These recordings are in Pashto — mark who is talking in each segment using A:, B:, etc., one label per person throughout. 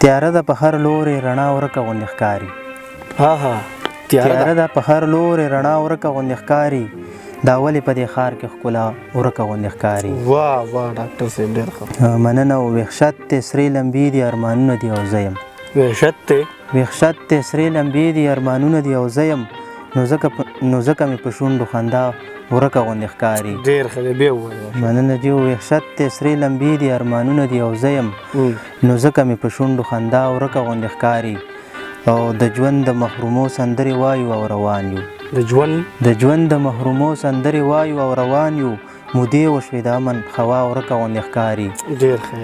A: تیاره ده په هر لوري رڼا ورکه غوندې ښکاري. تیاره ده په هر لوري رڼا ورکه غوندې ښکاري. دا ولې په دې ښار کې ښکلا ورکه غوندې ښکاري.
B: واه واه ډاکټر صاحب ډېر ښه.
A: مننه او وحشت دی سرې لمبې دي ارمانونه دي او زه یم.
B: وحشت دی
A: سرې لمبې دي ارمانونه دي او زه یم. نو ځکه مې په شونډو خندا ورکه غوندې ښکاري.
B: ډېر ښه دی بیا ووایه.
A: مننه جي وحشت دی سرې لمبې دي ارمانونه دي او زه یم. نو ځکه مې په شونډو خندا ورکه غوندې ښکاري. او د ژوند د محرومو سندرې وایو او روان یو. د ژوند د محرومو سندرې وایو او روان یو. مودې وشوې د امن خوا ورکه غوندې ښکاري.
B: ډېر ښه.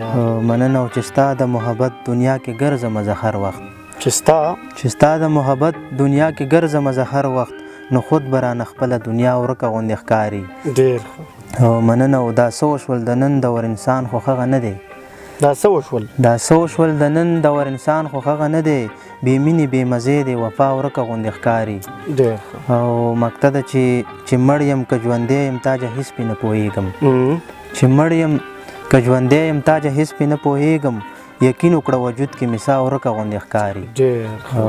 A: مننه او چې ستا د محبت دنیا کې ګرځمه زه هر وخت. چې ستا د محبت دنیا کې ګرځمه زه هر وخت. نو خود به رانه خپله دنیا ورکه غوندې ښکاري.
B: ډېر ښه.
A: مننه او دا څه وشول د نن دور انسان خو هغه نه دی.
B: دا څه وشول
A: د نن دور انسان خو هغه نه دی. بې مینې بې مزې دی وفا ورکه غوندې ښکاري.
B: ډېر ښه.
A: او مقته ده چې مړ یم که ژوندی یم تاجه هېڅ پې نه پوهېږم. چې مړ یم که ژوندی یم تاجه هېڅ پې نه پوهېږم. یقین وکړه وجود کې مې سا ورکه غوندې ښکاري. او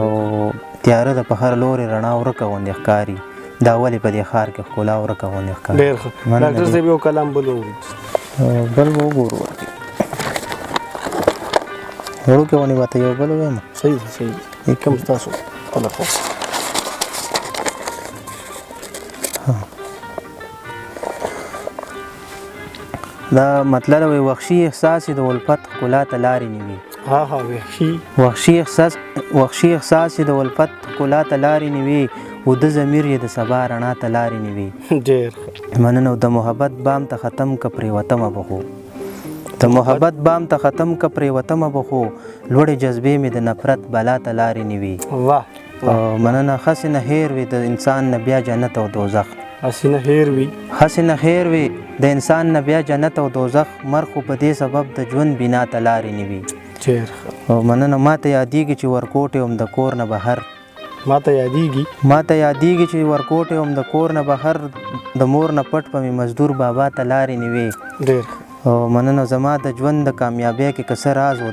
A: تیاره ده په هر لورې رڼا ورکه غوندې ښکاري. دا ولې په دې ښار کې ښکلا ورکه غوندې ښکاري.
B: ډېر ښه. ډاکټر صاحب یو کلام بل وګورو.
A: بل به وګورو وړوکې ونې به ته یو بل ووایم.
B: صحیح دی کوم ستاسو خپله خوا.
A: دا مطلب وي وحشي احساس د الفت ښکلا ته لارې نه وي. وحشي احساس د الفت ښکلا ته لارې نه وي. وده ضمیر یې د سبا رڼا ته لارې نه وي.
B: ډېر
A: مننه د محبت بام ته ختم که پرېوتمه به خو. د محبت بام ته ختم که پرېوتمه به خو. لوړې جذبې مې د نفرت بلا ته لارې نه وي. مننه هسې نه هېر وي د انسان نه بیا جنت او دوزخ. هسې نه هېر وي د انسان نه بیا جنت او دوزخ. مرګ خو په دې سبب د ژوند بنا ته لارې نه وي. مننه ماته یادېږي چې ورکوټ یم د کور نه بهر. ماته یادېږي چې ورکوټ یم د کور نه بهر. د مور نه پټ په مې مزدور بابا ته لارې نه وي. مننه زما د ژوند د کامیابۍ کې که څه راز و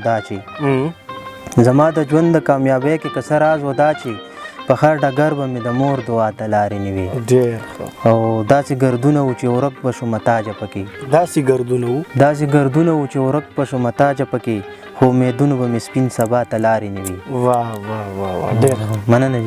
A: دا چې په هر ډګر به مې د مور دعا ته لارې نه وي. او داسې ګردونه و چې ورک به شو متاجه پکې. خو امیدونو به مې سپین سبا ته لارې نه وي.
B: مننه.